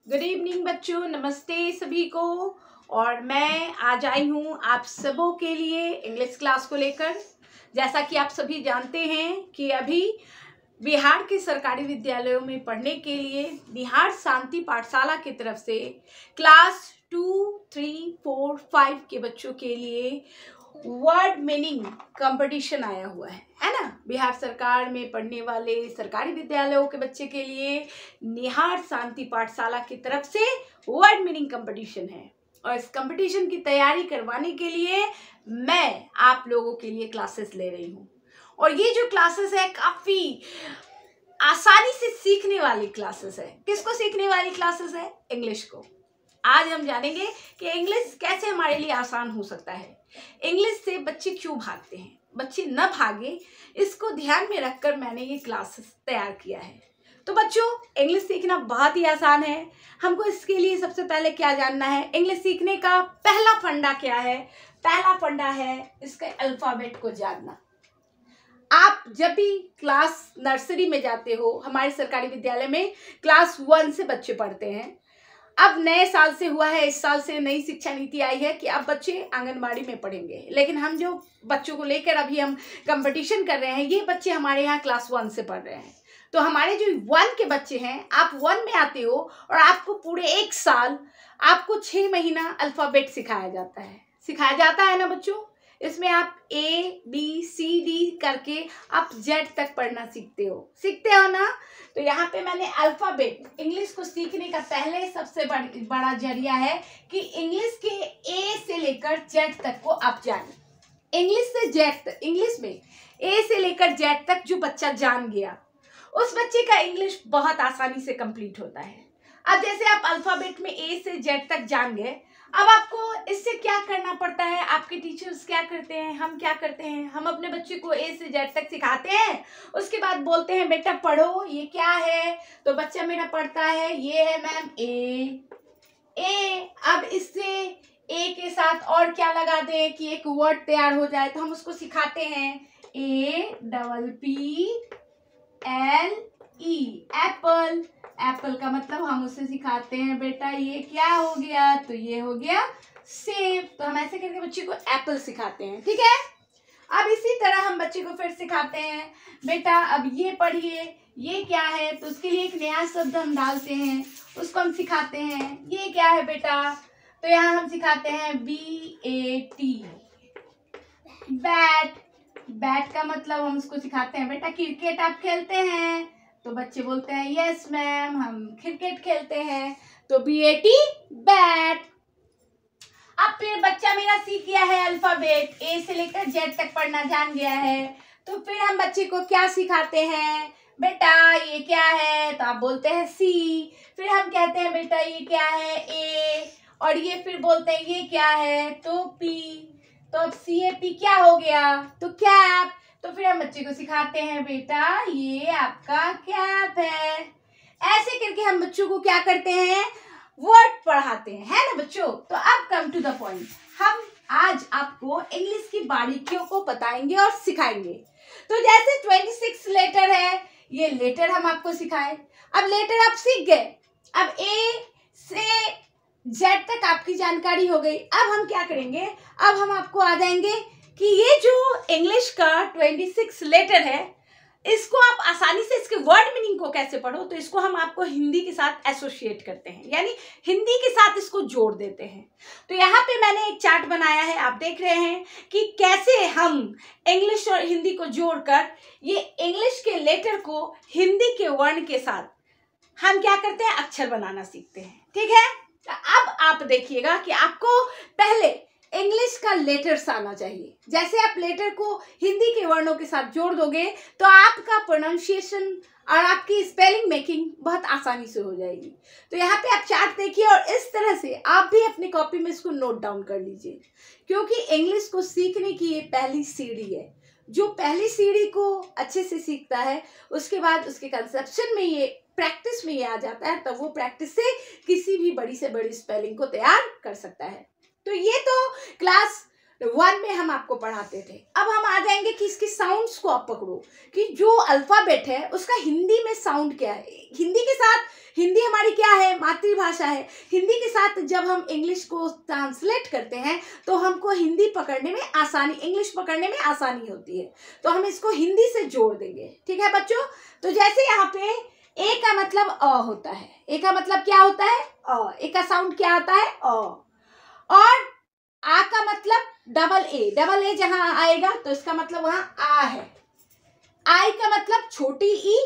Good evening बच्चों, नमस्ते सभी को। और मैं आज आई हूँ आप सबों के लिए इंग्लिश क्लास को लेकर। जैसा कि आप सभी जानते हैं कि अभी बिहार के सरकारी विद्यालयों में पढ़ने के लिए बिहार शांति पाठशाला की तरफ से क्लास 2, 3, 4, 5 के बच्चों के लिए वर्ड मीनिंग कंपटीशन आया हुआ है ना। बिहार सरकार में पढ़ने वाले सरकारी विद्यालयों के बच्चे के लिए बिहार शांति पाठशाला की तरफ से वर्ड मीनिंग कंपटीशन है। और इस कंपटीशन की तैयारी करवाने के लिए मैं आप लोगों के लिए क्लासेस ले रही हूँ। और ये जो क्लासेस है काफ़ी आसानी से सीखने वाली क्लासेस है। किसको सीखने वाली क्लासेस है? इंग्लिश को। आज हम जानेंगे कि इंग्लिश कैसे हमारे लिए आसान हो सकता है। इंग्लिश से बच्चे क्यों भागते हैं, बच्चे न भागे, इसको ध्यान में रखकर मैंने ये क्लासेस तैयार किया है। तो बच्चों, इंग्लिश सीखना बहुत ही आसान है। हमको इसके लिए सबसे पहले क्या जानना है? इंग्लिश सीखने का पहला फंडा क्या है? पहला फंडा है इसके अल्फ़ाबेट को जानना। आप जब भी क्लास नर्सरी में जाते हो, हमारे सरकारी विद्यालय में क्लास 1 से बच्चे पढ़ते हैं। अब नए साल से हुआ है, इस साल से नई शिक्षा नीति आई है कि अब बच्चे आंगनबाड़ी में पढ़ेंगे। लेकिन हम जो बच्चों को लेकर अभी हम कंपटीशन कर रहे हैं, ये बच्चे हमारे यहाँ क्लास 1 से पढ़ रहे हैं। तो हमारे जो 1 के बच्चे हैं, आप 1 में आते हो और आपको पूरे 1 साल आपको 6 महीना अल्फ़ाबेट सिखाया जाता है ना बच्चों। इसमें आप ABCD करके आप Z तक पढ़ना सीखते हो ना। तो यहाँ पे मैंने अल्फ़ाबेट, इंग्लिश को सीखने का पहले सबसे बड़ा जरिया है कि इंग्लिश के A से लेकर Z तक को आप जाने। इंग्लिश से Z तक, इंग्लिश में A से लेकर Z तक जो बच्चा जान गया, उस बच्चे का इंग्लिश बहुत आसानी से कंप्लीट होता है। अब जैसे आप अल्फ़ाबेट में A से Z तक जान गए, अब आपको इससे क्या करना पड़ता है? आपके टीचर्स क्या करते हैं, हम क्या करते हैं? हम अपने बच्चे को A से Z तक सिखाते हैं, उसके बाद बोलते हैं बेटा पढ़ो, ये क्या है? तो बच्चा मेरा पढ़ता है, ये है मैम ए। अब इससे A के साथ और क्या लगा दें कि एक वर्ड तैयार हो जाए, तो हम उसको सिखाते हैं APPLE, एप्पल। एप्पल का मतलब हम उसे सिखाते हैं बेटा ये क्या हो गया? तो ये हो गया सेब। तो हम ऐसे करके बच्चे को एप्पल सिखाते हैं, ठीक है। अब इसी तरह हम बच्चे को फिर सिखाते हैं बेटा अब ये पढ़िए, ये क्या है? तो उसके लिए एक नया शब्द हम डालते हैं, उसको हम सिखाते हैं, ये क्या है बेटा? तो यहाँ हम सिखाते हैं BAT, बैट। बैट का मतलब हम उसको सिखाते हैं बेटा क्रिकेट आप खेलते हैं? तो बच्चे बोलते हैं यस मैम, हम क्रिकेट खेलते हैं। तो BAT, बैट। अब फिर बच्चा मेरा सीख गया है अल्फ़ाबेट, A से लेकर Z तक पढ़ना जान गया है। तो फिर हम बच्चे को क्या सिखाते हैं? बेटा ये क्या है? तो आप बोलते हैं C। फिर हम कहते हैं बेटा ये क्या है? A। और ये फिर बोलते हैं ये क्या है? तो P। तो अब CAP क्या हो गया? तो कैप। तो फिर हम बच्चे को सिखाते हैं बेटा ये आपका कैप है। ऐसे करके हम बच्चों को क्या करते हैं? वर्ड पढ़ाते हैं, है ना बच्चों। तो अब कम टू द पॉइंट, हम आज आपको इंग्लिश की बारीकियों को बताएंगे और सिखाएंगे। तो जैसे 26 लेटर है, ये लेटर हम आपको सिखाए। अब लेटर आप सीख गए, अब A से Z तक आपकी जानकारी हो गई। अब हम क्या करेंगे? अब हम आपको आ जाएंगे कि ये जो इंग्लिश का 26 लेटर है, इसको आप आसानी से इसके वर्ड मीनिंग को कैसे पढ़ो। तो इसको हम आपको हिंदी के साथ एसोसिएट करते हैं, यानी हिंदी के साथ इसको जोड़ देते हैं। तो यहाँ पे मैंने एक चार्ट बनाया है, आप देख रहे हैं कि कैसे हम इंग्लिश और हिंदी को जोड़कर ये इंग्लिश के लेटर को हिंदी के वर्ण के साथ हम क्या करते हैं? अक्षर बनाना सीखते हैं, ठीक है। अब आप देखिएगा कि आपको पहले इंग्लिश का लेटर्स आना चाहिए। जैसे आप लेटर को हिंदी के वर्णों के साथ जोड़ दोगे तो आपका प्रोनाउंसिएशन और आपकी स्पेलिंग मेकिंग बहुत आसानी से हो जाएगी। तो यहाँ पे आप चार्ट देखिए और इस तरह से आप भी अपनी कॉपी में इसको नोट डाउन कर लीजिए, क्योंकि इंग्लिश को सीखने की ये पहली सीढ़ी है। जो पहली सीढ़ी को अच्छे से सीखता है, उसके बाद उसके कंसेप्शन में ये, प्रैक्टिस में ये आ जाता है, तब वो प्रैक्टिस से किसी भी बड़ी से बड़ी स्पेलिंग को तैयार कर सकता है। तो ये तो क्लास 1 में हम आपको पढ़ाते थे। अब हम आ जाएंगे कि इसके साउंड्स को आप पकड़ो कि जो अल्फाबेट है उसका हिंदी में साउंड क्या है। हिंदी के साथ, हिंदी हमारी क्या है, मातृभाषा है। हिंदी के साथ जब हम इंग्लिश को ट्रांसलेट करते हैं तो हमको हिंदी पकड़ने में आसानी, इंग्लिश पकड़ने में आसानी होती है, तो हम इसको हिंदी से जोड़ देंगे। ठीक है बच्चों, तो जैसे यहाँ पे ए का मतलब अ होता है, ए का मतलब क्या होता है, अ, ए का साउंड क्या आता है, अ। और आ का मतलब डबल ए जहां आएगा तो इसका मतलब वहां आ है। आई का मतलब छोटी ई,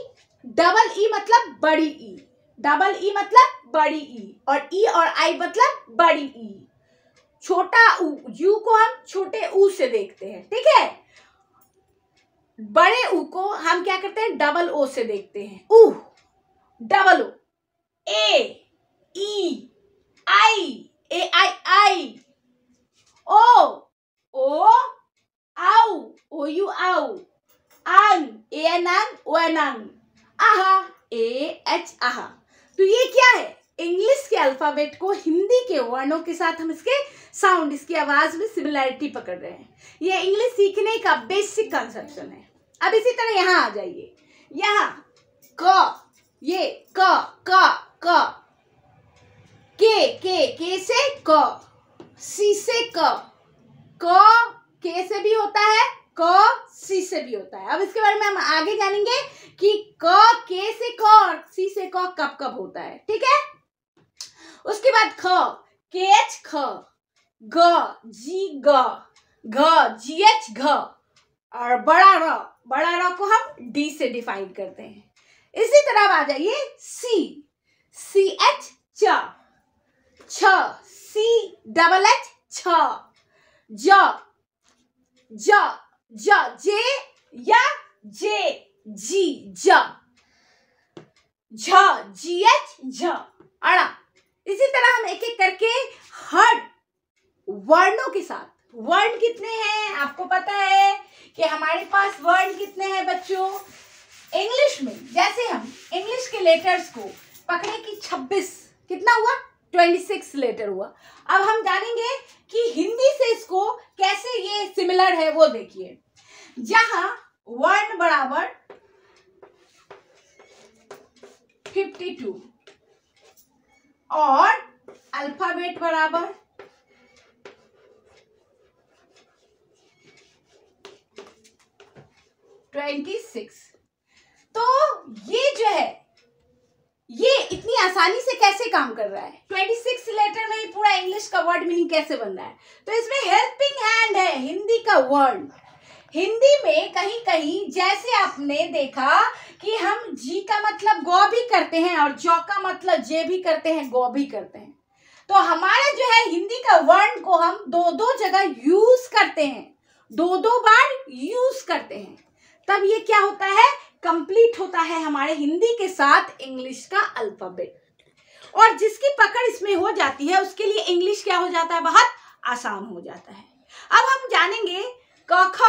डबल ई मतलब बड़ी ई, डबल ई मतलब बड़ी ई, और आई मतलब बड़ी ई। छोटा ऊ, यू को हम छोटे ऊ से देखते हैं, ठीक है। बड़े ऊ को हम क्या करते हैं, डबल ओ से देखते हैं, ऊ, डबल ओ, ए ई आई, ए आई आई, ओ आउ, ओ यू आउ, आंग, ए एनांग, ओ एनांग, आहा, ए एच आहा। तो ये क्या है, इंग्लिश के अल्फाबेट को हिंदी के वर्णों के साथ हम इसके साउंड, इसकी आवाज में सिमिलैरिटी पकड़ रहे हैं। ये इंग्लिश सीखने का बेसिक कंसेप्शन है। अब इसी तरह यहाँ आ जाइए, यहाँ क, ये क के से क, सी से क के से भी होता है, क सी से भी होता है। अब इसके बारे में हम आगे जानेंगे कि क के से क और सी से क कब कब होता है, ठीक है। उसके बाद ख, के एच ख, ग जी ग, घ जी एच घ, और बड़ा र को हम डी से डिफाइन करते हैं। इसी तरह आ जाइए सी एच च, छ सी डबल एच छ, ज जे या जे जी ज, झ जी एच झ, अड़ा। इसी तरह हम एक एक करके हर वर्णों के साथ, वर्ण कितने हैं आपको पता है कि हमारे पास वर्ण कितने हैं बच्चों। इंग्लिश में जैसे हम इंग्लिश के लेटर्स को पकड़े कि 26, कितना हुआ, 26 लेटर हुआ। अब हम जानेंगे कि हिंदी से इसको कैसे ये सिमिलर है, वो देखिए। जहां वर्ण बराबर 52 और अल्फाबेट बराबर 26, तो ये जो है ये इतनी आसानी से कैसे काम कर रहा है, 26 लेटर में ही पूरा इंग्लिश का वर्ड मीनिंग कैसे बन रहा है। तो इसमें हेल्पिंग हैंड है हिंदी का वर्ड। हिंदी में कहीं कहीं जैसे आपने देखा कि हम जी का मतलब गौ भी करते हैं और जौ का मतलब जे भी करते हैं, गौ भी करते हैं। तो हमारा जो है हिंदी का वर्ण को हम दो दो जगह यूज करते हैं, दो दो बार यूज करते हैं, तब ये क्या होता है, कंप्लीट होता है हमारे हिंदी के साथ इंग्लिश का अल्फाबेट। और जिसकी पकड़ इसमें हो जाती है उसके लिए इंग्लिश क्या हो जाता है, बहुत आसान हो जाता है। अब हम जानेंगे क ख